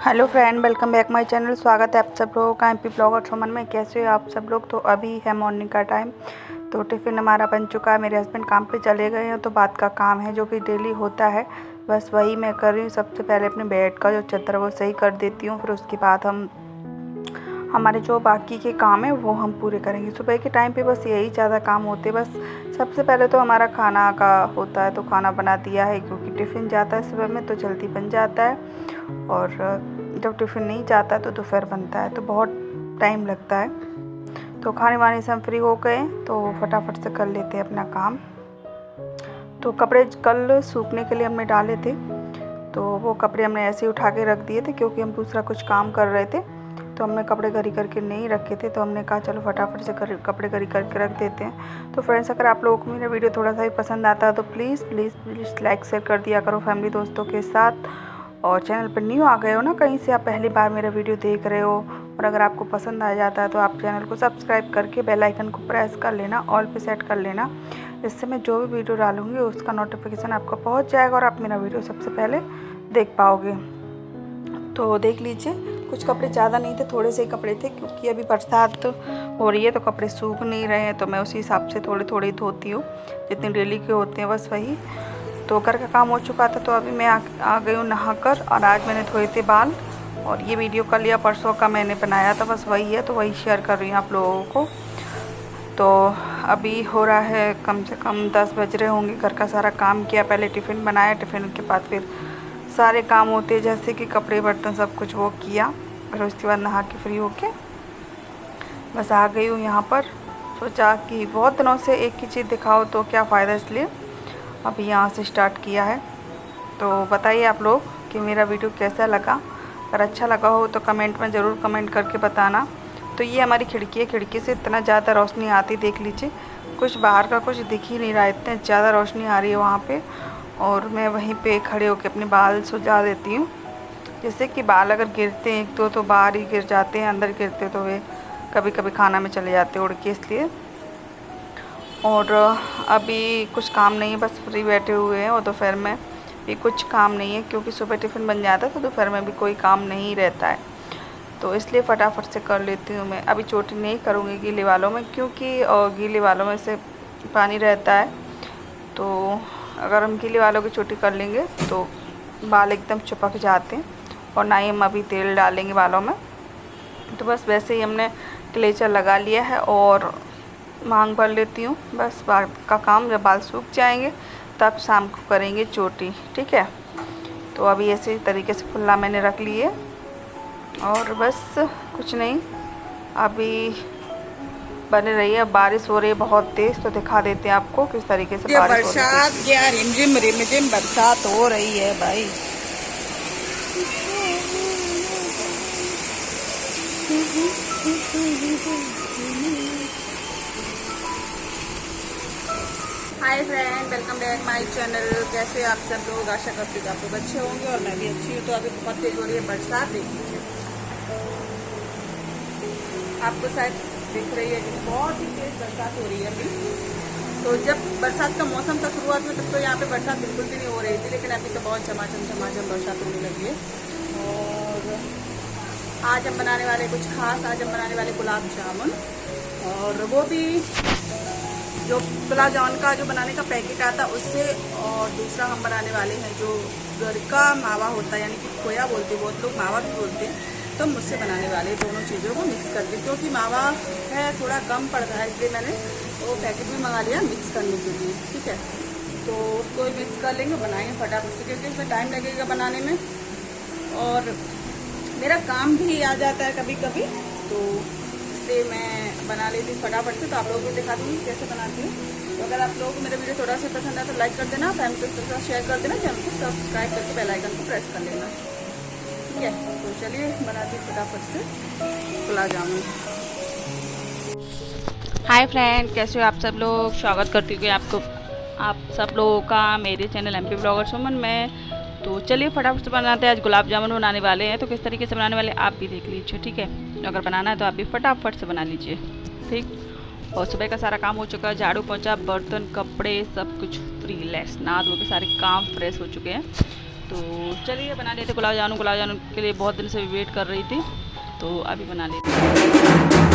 Hello friend, welcome back my channel. स्वागत है आप सब लोगों का एमपी ब्लॉगर सुमन में। कैसे हो आप सब लोग। तो अभी है मॉर्निंग का टाइम, तो टिफ़िन हमारा बन चुका है। मेरे हस्बैंड काम पे चले गए हैं, तो बात का काम है जो कि डेली होता है, बस वही मैं कर रही हूँ। सबसे पहले अपने बेड का जो चादर वो सही कर देती हूँ, फिर उसके बाद हमारे जो बाकी के काम है वो हम पूरे करेंगे। सुबह के टाइम पे बस यही ज़्यादा काम होते हैं। बस सबसे पहले तो हमारा खाना का होता है, तो खाना बना दिया है क्योंकि टिफ़िन जाता है सुबह में तो जल्दी बन जाता है, और जब टिफ़िन नहीं जाता तो दोपहर बनता है तो बहुत टाइम लगता है। तो खाने वाने से हम फ्री हो गए तो फटाफट से कर लेते हैं अपना काम। तो कपड़े कल सूखने के लिए हमने डाले थे, तो वो कपड़े हमने ऐसे ही उठा के रख दिए थे क्योंकि हम दूसरा कुछ काम कर रहे थे। तो हमने कपड़े घड़ी करके नहीं रखे थे, तो हमने कहा चलो फटाफट से कपड़े घड़ी करके रख देते हैं। तो फ्रेंड्स, अगर आप लोगों को मेरा वीडियो थोड़ा सा भी पसंद आता है तो please please please like share कर दिया करो फैमिली दोस्तों के साथ। और चैनल पर न्यू आ गए हो ना, कहीं से आप पहली बार मेरा वीडियो देख रहे हो, और अगर आपको पसंद आ जाता है तो आप चैनल को सब्सक्राइब करके बेल आइकन को प्रेस कर लेना, ऑल पे सेट कर लेना। इससे मैं जो भी वीडियो डालूँगी उसका नोटिफिकेशन आपको पहुंच जाएगा और आप मेरा वीडियो सबसे पहले देख पाओगे। तो देख लीजिए, कुछ कपड़े ज़्यादा नहीं थे, थोड़े से ही कपड़े थे क्योंकि अभी बरसात हो रही है तो कपड़े सूख नहीं रहे हैं, तो मैं उसी हिसाब से थोड़े थोड़े धोती हूँ, जितने डेली के होते हैं बस वही। तो घर का काम हो चुका था, तो अभी मैं आ गई हूँ नहाकर, और आज मैंने धोए थे बाल। और ये वीडियो कल या परसों का मैंने बनाया था, बस वही है, तो वही शेयर कर रही हूँ आप लोगों को। तो अभी हो रहा है कम से कम 10 बज रहे होंगे। घर का सारा काम किया, पहले टिफ़िन बनाया, टिफ़िन के बाद फिर सारे काम होते जैसे कि कपड़े बर्तन सब कुछ वो किया, फिर उसके बाद नहा के फ्री होके बस आ गई हूँ यहाँ पर। सोचा कि बहुत दिनों से एक ही चीज़ दिखाओ तो क्या फ़ायदा, इसलिए अभी यहाँ से स्टार्ट किया है। तो बताइए आप लोग कि मेरा वीडियो कैसा लगा। अगर अच्छा लगा हो तो कमेंट में ज़रूर कमेंट करके बताना। तो ये हमारी खिड़की है, खिड़की से इतना ज़्यादा रोशनी आती, देख लीजिए, कुछ बाहर का कुछ दिख ही नहीं रहा, इतने ज़्यादा रोशनी आ रही है वहाँ पे। और मैं वहीं पे खड़े होकर अपने बाल सुझा देती हूँ, जैसे कि बाल अगर गिरते हैं एक दो तो बाहर ही गिर जाते हैं, अंदर गिरते तो वे कभी कभी खाना में चले जाते उड़ के, इसलिए। और अभी कुछ काम नहीं है, बस फ्री बैठे हुए हैं, और दोपहर में भी कुछ काम नहीं है क्योंकि सुबह टिफ़िन बन जाता है तो दोपहर में भी कोई काम नहीं रहता है, तो इसलिए फटाफट से कर लेती हूँ मैं। अभी चोटी नहीं करूँगी गीले बालों में, क्योंकि गीले बालों में से पानी रहता है, तो अगर हम गीले बालों की चोटी कर लेंगे तो बाल एकदम चिपक जाते हैं, और ना ही हम अभी तेल डालेंगे बालों में। तो बस वैसे ही हमने क्लेचर लगा लिया है और मांग भर लेती हूँ, बस बाल का काम। जब बाल सूख जाएंगे तब शाम को करेंगे चोटी, ठीक है। तो अभी ऐसे तरीके से खुला मैंने रख लिए, और बस कुछ नहीं, अभी बने रही है। बारिश हो रही है बहुत तेज़, तो दिखा देते हैं आपको किस तरीके से बारिश हो रही है। बरसात या रिमझिम बरसात हो रही है भाई। Hi friend, welcome back my channel. कैसे आप सब लोग, आशा करती हूँ आप लोग अच्छे होंगे और मैं भी अच्छी हूँ। तो अभी बहुत तेज हो रही है बरसात, देख लीजिए, आपको शायद दिख रही है कि बहुत ही तेज बरसात हो रही है अभी। तो जब बरसात का मौसम था शुरुआत में, तब तो यहाँ पे बरसात बिल्कुल भी नहीं हो रही थी, लेकिन अभी तो बहुत झमाझम बरसात होने लगी है। और आज हम बनाने वाले कुछ खास, आज हम बनाने वाले गुलाब जामुन, और वो भी जो गुलाब जामुन का जो बनाने का पैकेट आता उससे, और दूसरा हम बनाने वाले हैं जो घर का मावा होता है, यानी कि खोया बोलते, बहुत लोग मावा भी बोलते हैं, तो मुझसे बनाने वाले दोनों चीज़ों को मिक्स करके, क्योंकि मावा है थोड़ा कम पड़ रहा है, इसलिए मैंने वो पैकेट भी मंगा लिया मिक्स करने के लिए, ठीक है। तो उसको मिक्स कर लेंगे, बनाएंगे फटाफट से, क्योंकि इसमें टाइम लगेगा बनाने में, और मेरा काम भी आ जाता है कभी कभी, तो इसलिए मैं बना लेती हूँ फटाफट से। तो आप लोगों को दिखा दूँगी कैसे बनाती हूँ। तो अगर आप लोगों को मेरा वीडियो थोड़ा सा पसंद आए तो लाइक कर देना, फैमिली के साथ शेयर कर देना, चैनल को सब्सक्राइब करके बेल आइकन को प्रेस कर लेना, ठीक है। तो चलिए बनाती हूँ फटाफट से गुलाब जामुन। हाय फ्रेंड, कैसे हो आप सब लोग। स्वागत करती हूँ आपको, आप सब लोगों का मेरे चैनल एमपी ब्लॉगर सुमन में। तो चलिए फटाफट से बनाते हैं। आज गुलाब जामुन बनाने वाले हैं, तो किस तरीके से बनाने वाले आप भी देख लीजिए, ठीक है। अगर बनाना है तो आप भी फटाफट से बना लीजिए, ठीक। और सुबह का सारा काम हो चुका है, झाड़ू पोंछा बर्तन कपड़े सब कुछ फ्री लेस, नहा धो के सारे काम फ्रेश हो चुके हैं। तो चलिए बना लेते गुलाब जामुन। गुलाब जामुन के लिए बहुत दिन से वेट कर रही थी, तो अभी बना लेते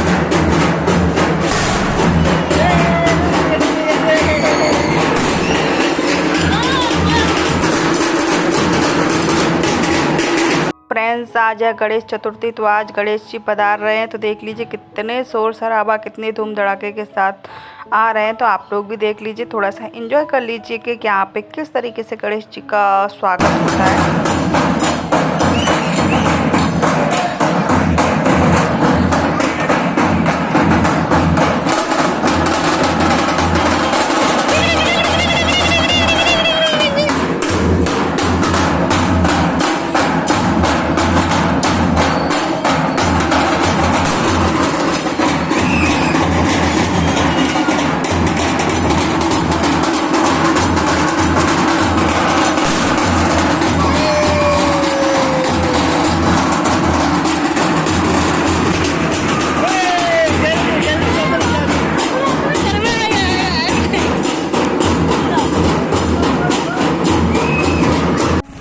फ्रेंड्स, आज है गणेश चतुर्थी, तो आज गणेश जी पधार रहे हैं। तो देख लीजिए कितने शोर शराबा, कितने धूम धड़ाके के साथ आ रहे हैं। तो आप लोग भी देख लीजिए, थोड़ा सा एंजॉय कर लीजिए कि यहाँ पे किस तरीके से गणेश जी का स्वागत होता है।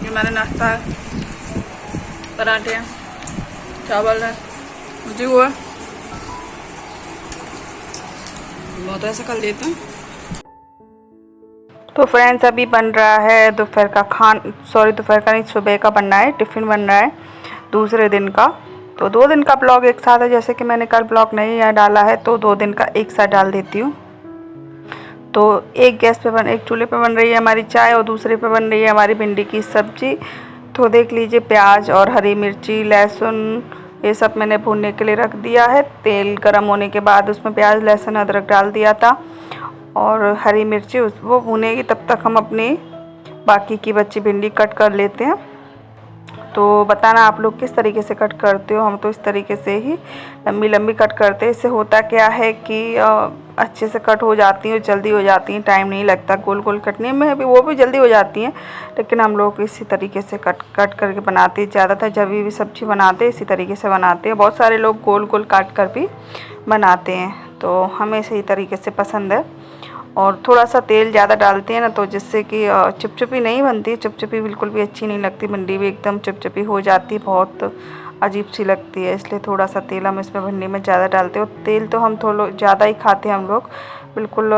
हमारा नाश्ता है, पराठे हैं, चावल है, मुझे हुआ बहुत ऐसा कर लेते हैं। तो फ्रेंड्स, अभी बन रहा है दोपहर का नहीं, सुबह का बन रहा है, टिफ़िन बन रहा है दूसरे दिन का। तो 2 दिन का ब्लॉग एक साथ है, जैसे कि मैंने कल ब्लॉग नहीं डाला है तो 2 दिन का एक साथ डाल देती हूँ। तो एक चूल्हे पे बन रही है हमारी चाय और दूसरे पे बन रही है हमारी भिंडी की सब्जी। तो देख लीजिए, प्याज और हरी मिर्ची, लहसुन, ये सब मैंने भूनने के लिए रख दिया है। तेल गरम होने के बाद उसमें प्याज, लहसुन, अदरक डाल दिया था और हरी मिर्ची वो भुनेगी, तब तक हम अपनी बाकी की बची भिंडी कट कर लेते हैं। तो बताना आप लोग किस तरीके से कट करते हो। हम तो इस तरीके से ही लंबी लंबी कट करते हैं। इससे होता क्या है कि अच्छे से कट हो जाती हैं, जल्दी हो जाती हैं, टाइम नहीं लगता। गोल गोल कटने में भी वो भी जल्दी हो जाती हैं, लेकिन हम लोग इसी तरीके से कट करके बनाते हैं। ज़्यादातर जब भी सब्ज़ी बनाते हैं इसी तरीके से बनाते हैं। बहुत सारे लोग गोल गोल काट कर भी बनाते हैं, तो हमें इसी तरीके से पसंद है। और थोड़ा सा तेल ज़्यादा डालते हैं ना, तो जिससे कि चिपचिपी नहीं बनती। चिपचिपी बिल्कुल भी अच्छी नहीं लगती, भिंडी भी एकदम चिपचिपी हो जाती, बहुत अजीब सी लगती है। इसलिए थोड़ा सा तेल हम इसमें भिंडी में ज़्यादा डालते हैं। और तेल तो हम थोड़ा ज़्यादा ही खाते हैं हम लोग, बिल्कुल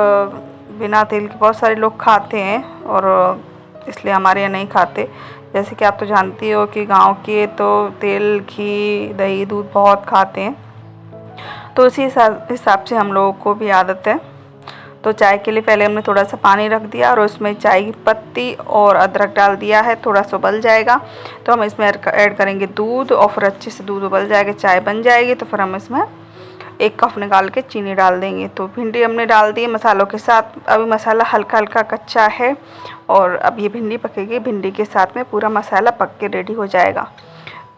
बिना तेल के बहुत सारे लोग खाते हैं, और इसलिए हमारे यहाँ नहीं खाते। जैसे कि आप तो जानती हो कि गाँव के तो तेल, घी, दही, दूध बहुत खाते हैं, तो इसी हिसाब से हम लोगों को भी आदत है। तो चाय के लिए पहले हमने थोड़ा सा पानी रख दिया और उसमें चाय की पत्ती और अदरक डाल दिया है। थोड़ा सा उबल जाएगा तो हम इसमें ऐड करेंगे दूध, और फिर अच्छे से दूध उबल जाएगा, चाय बन जाएगी। तो फिर हम इसमें 1 कप निकाल के चीनी डाल देंगे। तो भिंडी हमने डाल दी है मसालों के साथ। अभी मसाला हल्का हल्का कच्चा है और अब ये भिंडी पकेगी। भिंडी के साथ में पूरा मसाला पक के रेडी हो जाएगा।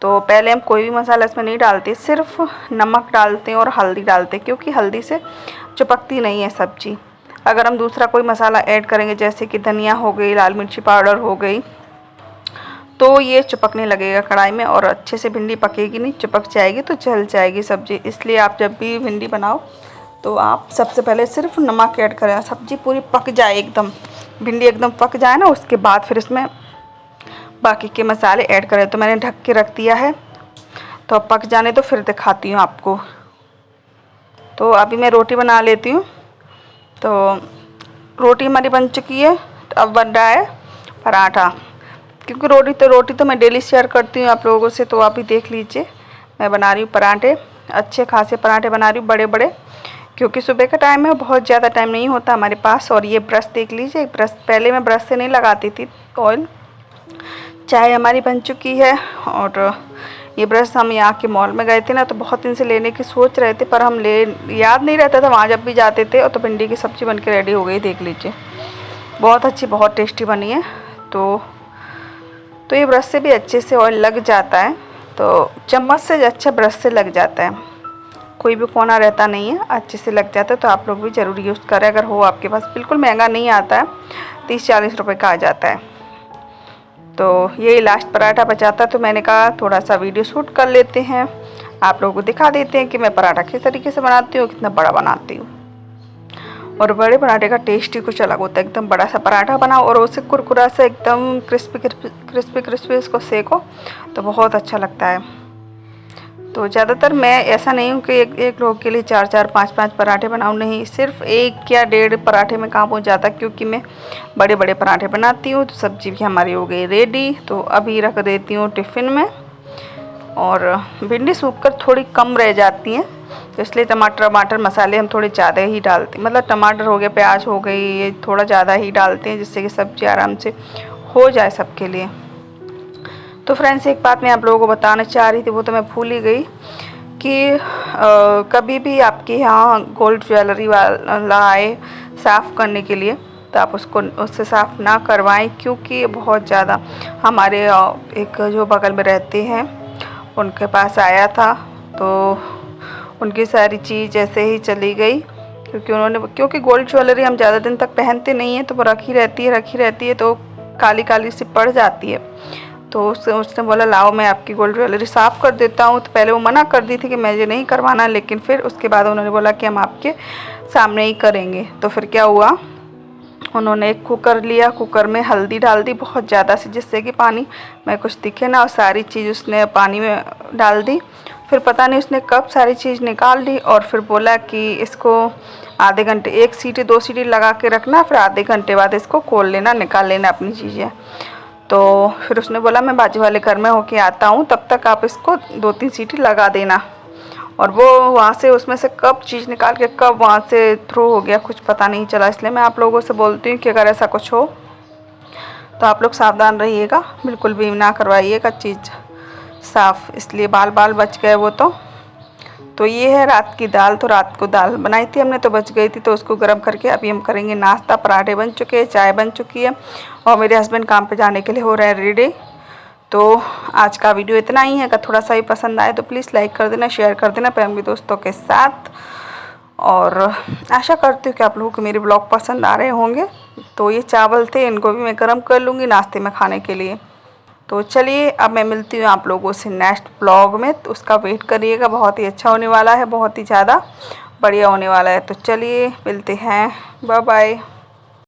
तो पहले हम कोई भी मसाला इसमें नहीं डालते, सिर्फ नमक डालते हैं और हल्दी डालते हैं, क्योंकि हल्दी से चिपकती नहीं है सब्ज़ी। अगर हम दूसरा कोई मसाला ऐड करेंगे, जैसे कि धनिया हो गई, लाल मिर्ची पाउडर हो गई, तो ये चिपकने लगेगा कढ़ाई में और अच्छे से भिंडी पकेगी नहीं, चिपक जाएगी तो जल जाएगी सब्ज़ी। इसलिए आप जब भी भिंडी बनाओ तो आप सबसे पहले सिर्फ नमक ऐड करें, सब्ज़ी पूरी पक जाए, एकदम भिंडी एकदम पक जाए ना, उसके बाद फिर इसमें बाकी के मसाले ऐड करें। तो मैंने ढक के रख दिया है, तो अब पक जाने तो फिर दिखाती हूँ आपको। तो अभी मैं रोटी बना लेती हूँ। तो रोटी हमारी बन चुकी है, अब बन रहा है पराठा। क्योंकि रोटी तो मैं डेली शेयर करती हूँ आप लोगों से, तो आप भी देख लीजिए। मैं बना रही हूँ पराठे, अच्छे खासे पराठे बना रही हूँ, बड़े बड़े, क्योंकि सुबह का टाइम है, बहुत ज़्यादा टाइम नहीं होता हमारे पास। और ये ब्रश देख लीजिए, ब्रश पहले मैं ब्रश से नहीं लगाती थी ऑयल। चाय हमारी बन चुकी है, और ये ब्रश हम यहाँ के मॉल में गए थे ना, तो बहुत दिन से लेने की सोच रहे थे, पर हम याद नहीं रहता था। वहाँ जब भी जाते थे, और तो भिंडी की सब्ज़ी बन के रेडी हो गई, देख लीजिए, बहुत अच्छी, बहुत टेस्टी बनी है। तो ये ब्रश से भी अच्छे से ऑयल लग जाता है, तो चम्मच से अच्छा ब्रश से लग जाता है, कोई भी कोना रहता नहीं है, अच्छे से लग जाता है। तो आप लोग भी ज़रूर यूज़ करें अगर हो आपके पास। बिल्कुल महंगा नहीं आता है, 30-40 रुपये का आ जाता है। तो यही लास्ट पराठा बचा था, तो मैंने कहा थोड़ा सा वीडियो शूट कर लेते हैं, आप लोगों को दिखा देते हैं कि मैं पराठा किस तरीके से बनाती हूँ, कितना बड़ा बनाती हूँ। और बड़े पराठे का टेस्ट ही कुछ अलग होता है। एकदम बड़ा सा पराठा बनाओ और उसे कुरकुरा से एकदम क्रिस्पी इसको सेको तो बहुत अच्छा लगता है। तो ज़्यादातर मैं ऐसा नहीं हूँ कि एक लोग के लिए 4-4 5-5 पराठे बनाऊँ, नहीं, सिर्फ 1 या 1.5 पराठे में काम हो जाता, क्योंकि मैं बड़े बड़े पराठे बनाती हूँ। तो सब्ज़ी भी हमारी हो गई रेडी, तो अभी रख देती हूँ टिफ़िन में। और भिंडी सूख कर थोड़ी कम रह जाती हैं, तो इसलिए टमाटर मसाले हम थोड़े ज़्यादा ही डालते हैं, मतलब टमाटर हो गया, प्याज हो गई, ये थोड़ा ज़्यादा ही डालते हैं जिससे कि सब्ज़ी आराम से हो जाए सबके लिए। तो फ्रेंड्स, एक बात मैं आप लोगों को बताना चाह रही थी, वो तो मैं भूल ही गई कि कभी भी आपके यहाँ गोल्ड ज्वेलरी वाला आए साफ़ करने के लिए तो आप उससे साफ़ ना करवाएं, क्योंकि बहुत ज़्यादा हमारे एक जो बगल में रहते हैं उनके पास आया था, तो उनकी सारी चीज़ ऐसे ही चली गई, क्योंकि गोल्ड ज्वेलरी हम ज़्यादा दिन तक पहनते नहीं हैं, तो वो रखी रहती है तो काली काली सी पड़ जाती है। तो उसने बोला लाओ मैं आपकी गोल्ड ज्वेलरी साफ़ कर देता हूँ। तो पहले वो मना कर दी थी कि मुझे नहीं करवाना, लेकिन फिर उसके बाद उन्होंने बोला कि हम आपके सामने ही करेंगे। तो फिर क्या हुआ, उन्होंने एक कुकर लिया, कुकर में हल्दी डाल दी बहुत ज़्यादा सी, जिससे कि पानी में कुछ दिखे ना, और सारी चीज़ उसने पानी में डाल दी। फिर पता नहीं उसने कब सारी चीज़ निकाल दी, और फिर बोला कि इसको आधे घंटे 1 सीटी 2 सीटी लगा के रखना, फिर आधे घंटे बाद इसको खोल लेना, निकाल लेना अपनी चीज़ें। तो फिर उसने बोला मैं बाजू वाले घर में होके आता हूँ, तब तक आप इसको 2-3 सीटी लगा देना। और वो वहाँ से उसमें से कब चीज़ निकाल के कब वहाँ से थ्रू हो गया कुछ पता नहीं चला। इसलिए मैं आप लोगों से बोलती हूँ कि अगर ऐसा कुछ हो तो आप लोग सावधान रहिएगा, बिल्कुल भी ना करवाइएगा चीज़ साफ़। इसलिए बाल बच गए वो तो ये है रात की दाल। तो रात को दाल बनाई थी हमने, तो बच गई थी, तो उसको गर्म करके अभी हम करेंगे नाश्ता। पराठे बन चुके हैं, चाय बन चुकी है, और मेरे हस्बैंड काम पे जाने के लिए हो रहे हैं रेडी। तो आज का वीडियो इतना ही है। अगर थोड़ा सा ही पसंद आए तो प्लीज़ लाइक कर देना, शेयर कर देना फैमिली दोस्तों के साथ। और आशा करती हूँ कि आप लोगों को मेरे ब्लॉग पसंद आ रहे होंगे। तो ये चावल थे, इनको भी मैं गर्म कर लूँगी नाश्ते में खाने के लिए। तो चलिए अब मैं मिलती हूँ आप लोगों से नेक्स्ट ब्लॉग में, तो उसका वेट करिएगा, बहुत ही अच्छा होने वाला है, बहुत ही ज़्यादा बढ़िया होने वाला है। तो चलिए मिलते हैं, बाय बाय।